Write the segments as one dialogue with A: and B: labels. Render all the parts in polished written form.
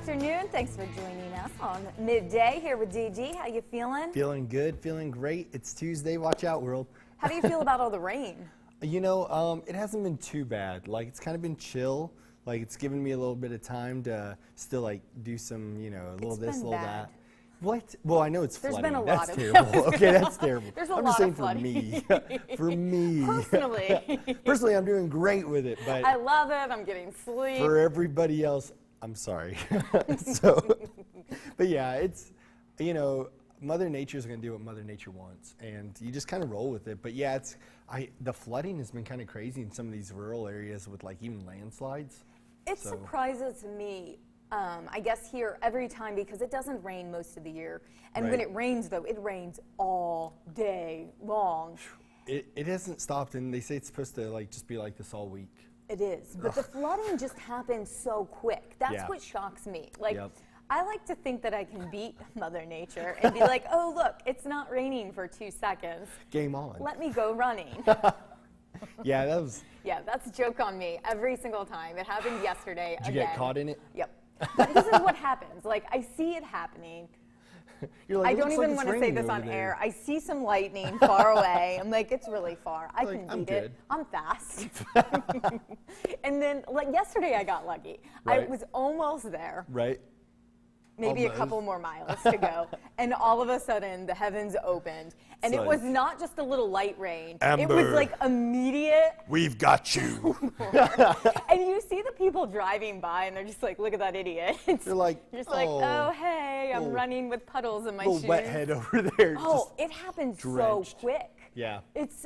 A: afternoon. Thanks for joining us on Midday here with DG. How you feeling?
B: Feeling good, feeling great. It's Tuesday. Watch out, world.
A: How do you feel about all the rain?
B: You know, it hasn't been too bad. Like, it's kind of been chill. Like, it's given me a little bit of time to still, like, do some, you know, a little this, a little that. What? Well, I know it's
A: There's
B: flooding.
A: been a
B: That's
A: lot of
B: terrible. Okay, that's terrible.
A: There's a
B: I'm
A: lot
B: just saying
A: of
B: for
A: flooding.
B: me. For me.
A: Personally.
B: Personally, I'm doing great with it, but
A: I love it. I'm getting sleep.
B: for everybody else, I'm sorry. So, but yeah, it's, you know, Mother Nature's going to do what Mother Nature wants, and you just kind of roll with it. But yeah, the flooding has been kind of crazy in some of these rural areas with like even landslides.
A: It surprises me, I guess here every time because it doesn't rain most of the year. And when
B: Right.
A: it rains though, it rains all day long.
B: It hasn't stopped, and they say it's supposed to like just be like this all week.
A: It is, but the flooding just happens so quick. That's
B: Yeah.
A: what shocks me. Like,
B: Yep.
A: I like to think that I can beat Mother Nature and be like, oh, look, it's not raining for 2 seconds.
B: Game on.
A: Let me go running.
B: Yeah, that was.
A: Yeah, that's a joke on me every single time. It happened yesterday
B: Did you
A: again.
B: get caught in it?
A: Yep. But this is what happens. Like, I see it happening.
B: You're like,
A: I
B: "It
A: don't
B: looks like
A: even
B: it's
A: want to say
B: raining
A: this
B: over
A: on
B: there."
A: air. I see some lightning far away. I'm like, it's really far. I
B: Like,
A: can
B: I'm
A: beat it.
B: good.
A: I'm fast. And then, like yesterday, I got lucky. I
B: Right.
A: was almost there.
B: Right.
A: Maybe
B: Almost.
A: a couple more miles to go. And all of a sudden, the heavens opened. And
B: It's
A: it was
B: like,
A: not just a little light rain. It
B: Amber.
A: was like immediate.
B: We've got you.
A: And you see the people driving by, and they're just like, look at that idiot.
B: You're like,
A: You're just like, oh, hey, I'm
B: little-
A: running with puddles in my
B: little
A: shoes.
B: wet head over there.
A: Oh, it happens
B: drenched.
A: so quick.
B: Yeah.
A: It's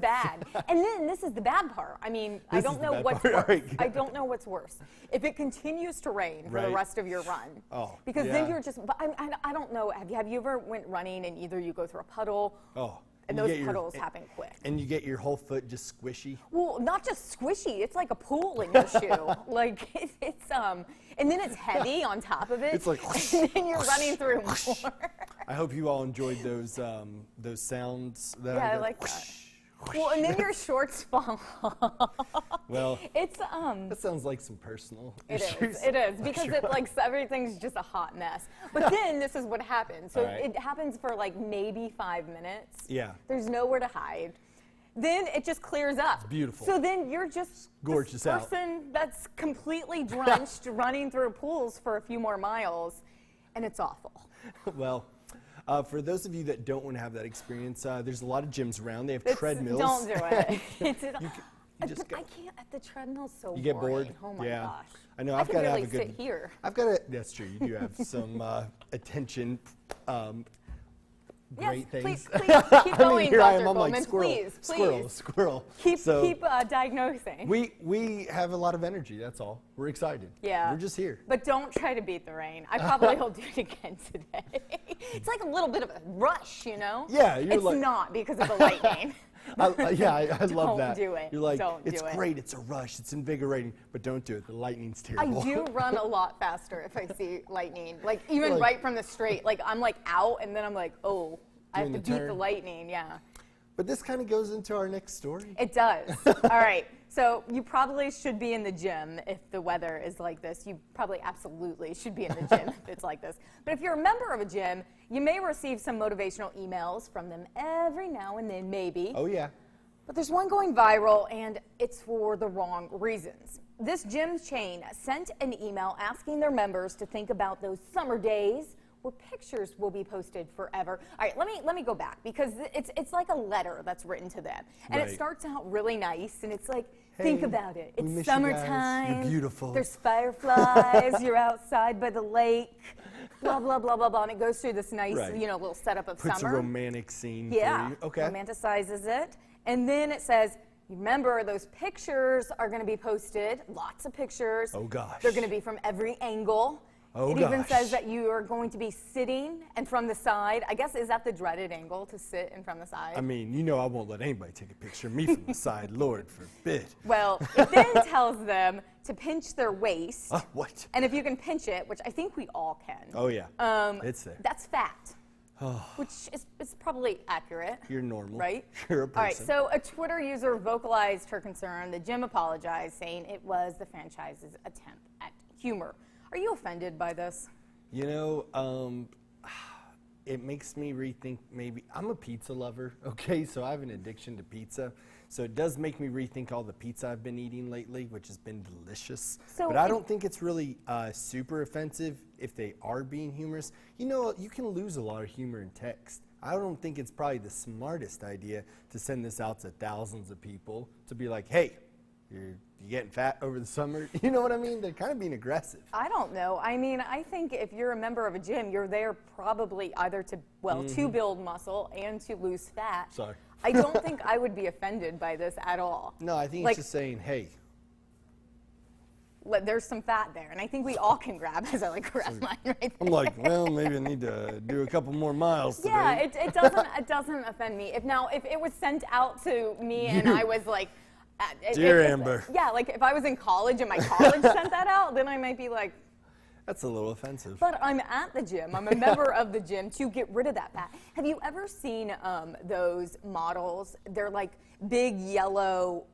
A: bad. And then this is the bad part. I mean, I
B: This
A: don't
B: is the
A: know
B: bad
A: what's
B: part.
A: worse.
B: All right.
A: I don't know what's worse. If it continues to rain for the
B: Right.
A: rest of your run.
B: Oh,
A: Because then
B: yeah.
A: you're just, but I don't know, have you ever went running and either you go through a puddle,
B: Oh.
A: and
B: you
A: those
B: get your-
A: puddles happen quick.
B: And you get your whole foot just squishy.
A: Well, not just squishy, it's like a pool in your shoe. Like, it's, and then it's heavy on top of it.
B: It's like
A: and then you're running through more.
B: I hope you all enjoyed those sounds. That
A: Yeah, I
B: got.
A: like that. Well, and then your shorts fall off.
B: Well,
A: It's,
B: that sounds like some personal
A: It
B: issues.
A: is. It is
B: I'm
A: because
B: sure.
A: it like everything's just a hot mess. But then this is what happens. So
B: All right.
A: it happens for like maybe 5 minutes.
B: Yeah.
A: There's nowhere to hide. Then it just clears up. It's
B: beautiful.
A: So then you're just
B: Gorgeous
A: this
B: out.
A: person that's completely drenched, running through pools for a few more miles, and it's awful.
B: Well, for those of you that don't want to have that experience, there's a lot of gyms around. They have
A: It's-
B: treadmills.
A: Don't do it.
B: You just
A: But
B: go.
A: I can't. The treadmill's so
B: You get
A: boring.
B: bored?
A: Oh my
B: Yeah.
A: gosh.
B: I know.
A: I
B: I've
A: could
B: got to
A: really
B: have a good.
A: sit here.
B: I've got to. That's true. You do have some attention. Great
A: Yes,
B: things.
A: please keep going,
B: here I
A: Dr.
B: am. I'm like
A: Goldman.
B: squirrel,
A: Please,
B: squirrel,
A: please.
B: squirrel.
A: Keep
B: So
A: diagnosing.
B: we have a lot of energy. That's all. We're excited.
A: Yeah.
B: We're just here.
A: But don't try to beat the rain. I probably will do it again today. It's like a little bit of a rush, you know?
B: Yeah, you're
A: it's
B: like-
A: not because of the lightning.
B: I love
A: Don't
B: that.
A: do it.
B: You're like,
A: Don't
B: it's
A: do it.
B: great. It's a rush. It's invigorating. But don't do it. The lightning's
A: I
B: terrible.
A: do run a lot faster if I see lightning. Like even
B: Like-
A: right from the straight. Like I'm like out and then I'm like, oh, I have
B: Doing
A: to
B: the
A: beat the
B: turn.
A: lightning. Yeah.
B: But this kind of goes into our next story.
A: It does. All right. So you probably should be in the gym if the weather is like this. You probably absolutely should be in the gym if it's like this. But if you're a member of a gym, you may receive some motivational emails from them every now and then, maybe.
B: Oh yeah.
A: But there's one going viral, and it's for the wrong reasons. This gym chain sent an email asking their members to think about those summer days where pictures will be posted forever. All right, let me go back because it's like a letter that's written to them, and it
B: Right.
A: starts out really nice, and it's like, think
B: Hey,
A: about it.
B: we
A: It's
B: miss you guys.
A: summertime.
B: You're beautiful.
A: There's fireflies. You're outside by the lake. Blah blah blah blah blah, and it goes through this nice,
B: Right.
A: little setup of
B: Puts
A: summer.
B: a romantic scene
A: Yeah,
B: for you. Okay.
A: romanticizes it. And then it says, remember, those pictures are going to be posted, lots of pictures.
B: Oh, gosh.
A: They're going to be from every angle.
B: Oh,
A: it even
B: gosh.
A: says that you are going to be sitting and from the side. I guess, is that the dreaded angle, to sit and from the side?
B: I mean, I won't let anybody take a picture of me from the side. Lord forbid.
A: Well, it then tells them to pinch their waist.
B: What?
A: And if you can pinch it, which I think we all can.
B: Oh yeah. It's there.
A: That's fat. Which is probably accurate.
B: You're normal.
A: Right?
B: You're a person.
A: All right, so a Twitter user vocalized her concern. The gym apologized, saying it was the franchise's attempt at humor. Are you offended by this?
B: You know, it makes me rethink maybe. I'm a pizza lover, okay? So I have an addiction to pizza. So it does make me rethink all the pizza I've been eating lately, which has been delicious.
A: So
B: but I don't think it's really super offensive if they are being humorous. You know, you can lose a lot of humor in text. I don't think it's probably the smartest idea to send this out to thousands of people to be like, hey, you getting fat over the summer? You know what I mean? They're kind of being aggressive.
A: I don't know. I mean, I think if you're a member of a gym, you're there probably either to, well, to build muscle and to lose fat.
B: Sorry.
A: I don't think I would be offended by this at all.
B: No, I think
A: Like-
B: it's just saying, hey,
A: There's some fat there, and I think we all can grab, as I like grab mine right there.
B: I'm like, well, maybe I need to do a couple more miles today.
A: Yeah, it doesn't offend me. If it was sent out to me and I was like,
B: Dear
A: if-
B: Amber.
A: Yeah, like if I was in college and my college sent that out, then I might be like,
B: That's a little offensive.
A: but I'm at the gym. I'm a member of the gym to get rid of that fat. Have you ever seen those models? They're like big yellow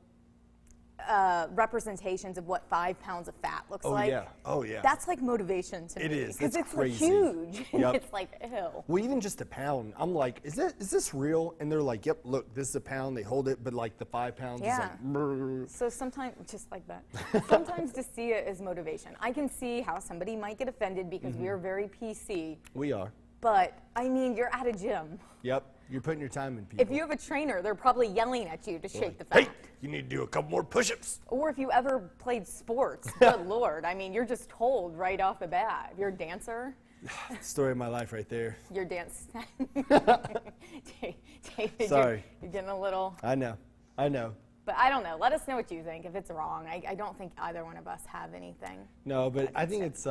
A: representations of what 5 pounds of fat looks
B: Oh,
A: like.
B: yeah. Oh, yeah.
A: That's like motivation to
B: It
A: me.
B: is.
A: Because
B: It's
A: it's like
B: crazy.
A: huge. And
B: Yep.
A: it's like, ew.
B: Well, even just a pound, I'm like, is this real? And they're like, yep, look, this is a pound. They hold it, but like the 5 pounds
A: Yeah.
B: is like, brrr.
A: So sometimes, just like that, sometimes to see it is motivation. I can see how somebody might get offended because we are very PC,
B: We are.
A: but I mean, you're at a gym.
B: Yep. You're putting your time in people.
A: If you have a trainer, they're probably yelling at you to shake the
B: Hey,
A: fat.
B: you need to do a couple more push-ups.
A: Or if you ever played sports, good Lord. I mean, you're just told right off the bat. If you're a dancer,
B: Story of my life right there.
A: you're dance. David,
B: Sorry.
A: You're getting a little.
B: I know.
A: But I don't know. Let us know what you think. If it's wrong, I don't think either one of us have anything.
B: No, but I think it's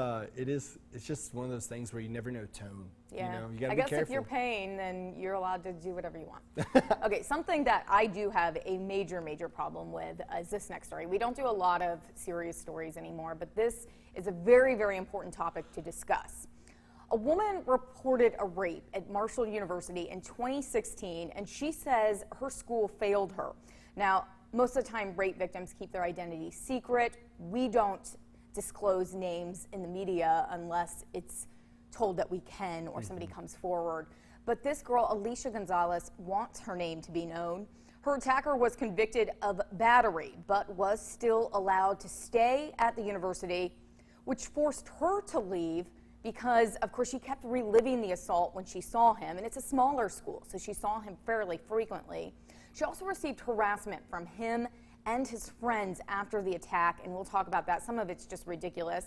B: just one of those things where you never know tone.
A: Yeah.
B: You know, you gotta
A: I
B: be
A: guess
B: careful.
A: if you're paying, then you're allowed to do whatever you want. Okay, something that I do have a major, major problem with is this next story. We don't do a lot of serious stories anymore, but this is a very, very important topic to discuss. A woman reported a rape at Marshall University in 2016, and she says her school failed her. Now, most of the time, rape victims keep their identity secret. We don't disclose names in the media unless it's told that we can or somebody comes forward. But this girl, Alicia Gonzalez, wants her name to be known. Her attacker was convicted of battery, but was still allowed to stay at the university, which forced her to leave because, of course, she kept reliving the assault when she saw him, and it's a smaller school, so she saw him fairly frequently. She also received harassment from him and his friends after the attack, and we'll talk about that. Some of it's just ridiculous.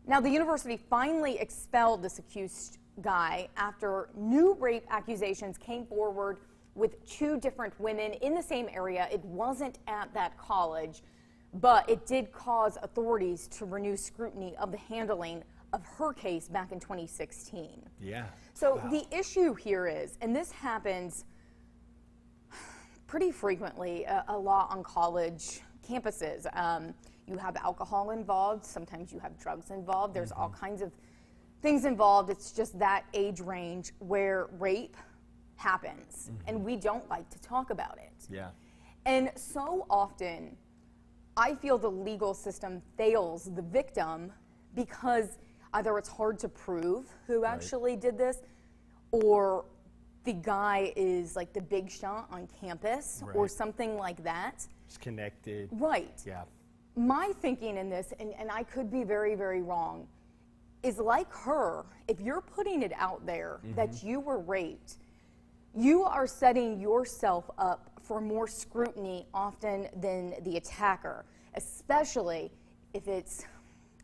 A: Now, the university finally expelled this accused guy after new rape accusations came forward with 2 different women in the same area. It wasn't at that college, but it did cause authorities to renew scrutiny of the handling of her case back in 2016.
B: Yeah.
A: So
B: Wow.
A: the issue here is, and this happens pretty frequently a lot on college campuses. You have alcohol involved, sometimes you have drugs involved, there's all kinds of things involved. It's just that age range where rape happens, and we don't like to talk about it.
B: Yeah.
A: And so often, I feel the legal system fails the victim because either it's hard to prove who actually did this, or the guy is like the big shot on campus or
B: Right.
A: something like that.
B: It's connected.
A: Right.
B: Yeah.
A: My thinking in this, and I could be very, very wrong, is like her, if you're putting it out there that you were raped, you are setting yourself up for more scrutiny often than the attacker, especially if it's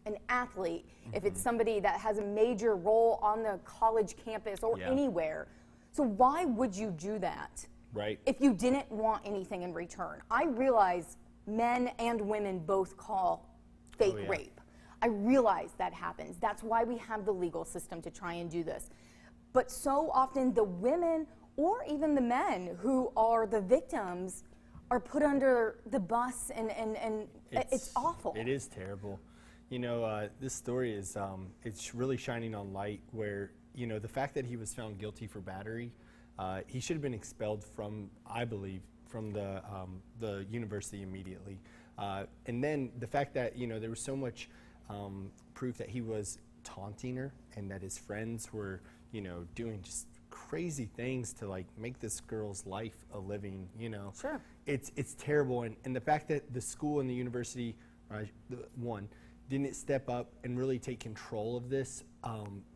A: an athlete, if it's somebody that has a major role on the college campus or
B: Yeah.
A: anywhere. So why would you do that
B: Right.
A: if you didn't want anything in return? I realize men and women both call fake
B: yeah.
A: rape. I realize that happens. That's why we have the legal system to try and do this. But so often the women or even the men who are the victims are put under the bus, and it's awful.
B: It is terrible. You know, this story is it's really shining on light where, you know, the fact that he was found guilty for battery, he should have been expelled from, I believe, from the university immediately. And then the fact that, you know, there was so much proof that he was taunting her and that his friends were, you know, doing just crazy things to like make this girl's life a living, you know.
A: Sure.
B: It's terrible, and the fact that the school and the university, didn't step up and really take control of this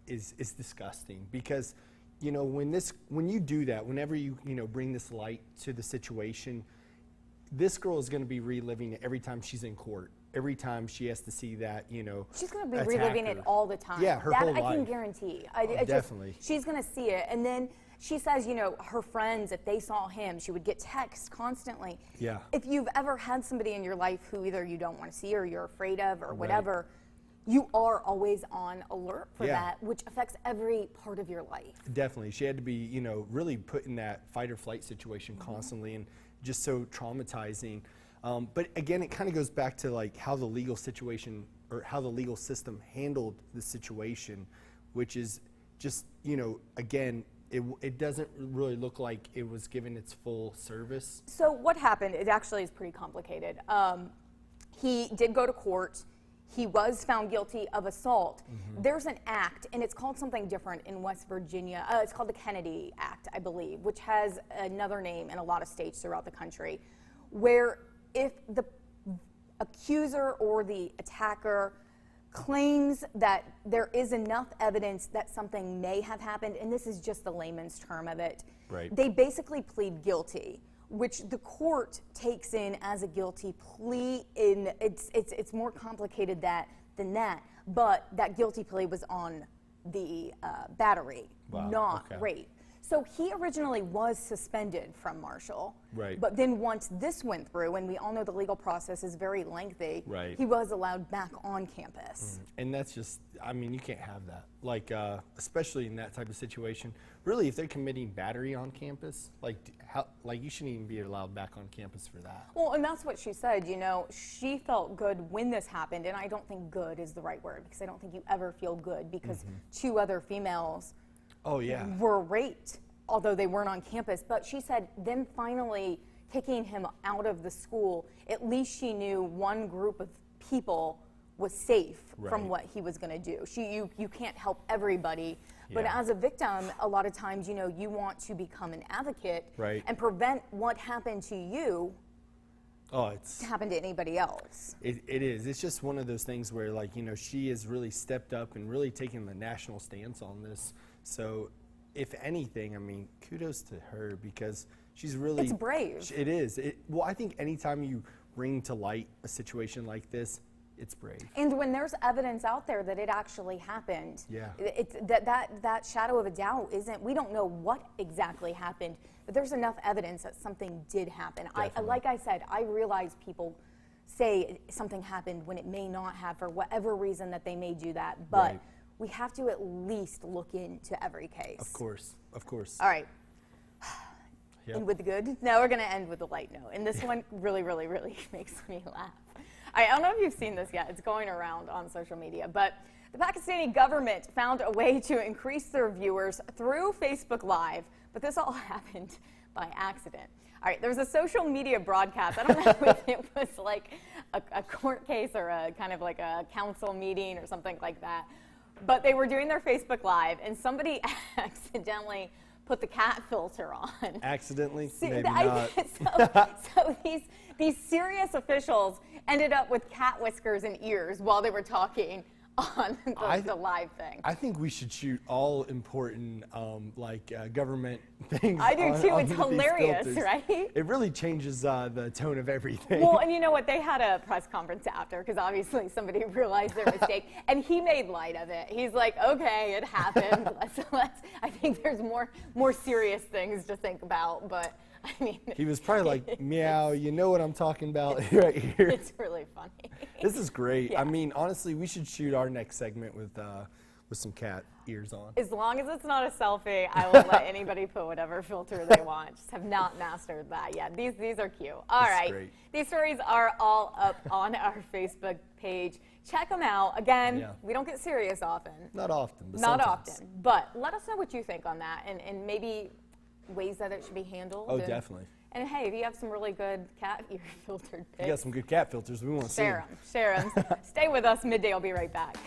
B: is disgusting, because, you know, when you do that, whenever you bring this light to the situation, this girl is going to be reliving it every time she's in court. Every time she has to see that, you know,
A: she's going to be reliving it all the time.
B: Yeah, her
A: that
B: whole
A: I can
B: life.
A: guarantee.
B: Definitely.
A: She's going to see it, and then she says, you know, her friends, if they saw him, she would get texts constantly.
B: Yeah.
A: If you've ever had somebody in your life who either you don't want to see or you're afraid of or
B: Right.
A: whatever, you are always on alert for
B: Yeah.
A: that, which affects every part of your life.
B: Definitely. She had to be, you know, really put in that fight or flight situation constantly, and just so traumatizing. But again, it kind of goes back to like how the legal situation or how the legal system handled the situation, which is just, you know, again, it doesn't really look like it was given its full service.
A: So what happened, it actually is pretty complicated. He did go to court. He was found guilty of assault. There's an act, and it's called something different in West Virginia. It's called the Kennedy Act, I believe, which has another name in a lot of states throughout the country, where if the accuser or the attacker claims that there is enough evidence that something may have happened, and this is just the layman's term of it,
B: Right.
A: they basically plead guilty, which the court takes in as a guilty plea. It's more complicated than that, but that guilty plea was on the battery,
B: Wow,
A: not
B: okay.
A: rape. So he originally was suspended from Marshall.
B: Right.
A: But then once this went through, and we all know the legal process is very lengthy,
B: Right.
A: he was allowed back on campus.
B: And that's just, I mean, you can't have that. Like, especially in that type of situation. Really, if they're committing battery on campus, you shouldn't even be allowed back on campus for that.
A: Well, and that's what she said, you know, she felt good when this happened, and I don't think good is the right word, because I don't think you ever feel good, because two other females
B: Oh, yeah.
A: were raped, although they weren't on campus. But she said them finally kicking him out of the school, at least she knew one group of people was safe from
B: Right.
A: what he was going to do. You can't help everybody, but
B: Yeah.
A: as a victim, a lot of times, you know, you want to become an advocate
B: Right.
A: and prevent what happened to you
B: Oh, it's.
A: to happen to anybody else.
B: It is. It's just one of those things where, like, you know, she has really stepped up and really taken the national stance on this. So, if anything, I mean, kudos to her, because she's really.
A: It's brave.
B: It is. Well, I think anytime you bring to light a situation like this, it's brave.
A: And when there's evidence out there that it actually happened,
B: Yeah.
A: it's that shadow of a doubt isn't. We don't know what exactly happened, but there's enough evidence that something did happen.
B: Definitely.
A: Like I said, I realize people say something happened when it may not have, for whatever reason that they may do that, but
B: Right.
A: we have to at least look into every case.
B: Of course. Of course.
A: All right.
B: Yep.
A: And with the good. Now we're going to end with the light note. And this one really, really, really makes me laugh. I don't know if you've seen this yet. It's going around on social media. But the Pakistani government found a way to increase their viewers through Facebook Live. But this all happened by accident. All right, there was a social media broadcast. I don't know if it was like a court case or a kind of like a council meeting or something like that. But they were doing their Facebook Live, and somebody accidentally put the cat filter on.
B: Accidentally?
A: See,
B: Maybe not.
A: so these serious officials ended up with cat whiskers and ears while they were talking on the live thing.
B: I think we should shoot all important government things.
A: I do too. It's
B: on these
A: hilarious,
B: filters.
A: right?
B: It really changes the tone of everything.
A: Well, and you know what? They had a press conference after, because obviously somebody realized their mistake, and he made light of it. He's like, "Okay, it happened. Let's. I think there's more serious things to think about." But I mean,
B: He was probably like, "Meow, you know what I'm talking about right here."
A: it's really funny.
B: This is great.
A: Yeah.
B: I mean, honestly, we should shoot our next segment with some cat ears on.
A: As long as it's not a selfie, I will let anybody put whatever filter they want. Just have not mastered that yet. These are cute. All
B: That's
A: right.
B: great.
A: These stories are all up on our Facebook page. Check them out. Again,
B: Yeah.
A: we don't get serious often.
B: Not often, but
A: Not
B: sometimes.
A: often. But let us know what you think on that, and maybe ways that it should be handled.
B: Oh,
A: and
B: definitely.
A: And hey, if you have some really good cat ear filtered
B: You got
A: pics,
B: some good cat filters. We want to see 'em.
A: share them. Stay with us. Midday will be right back.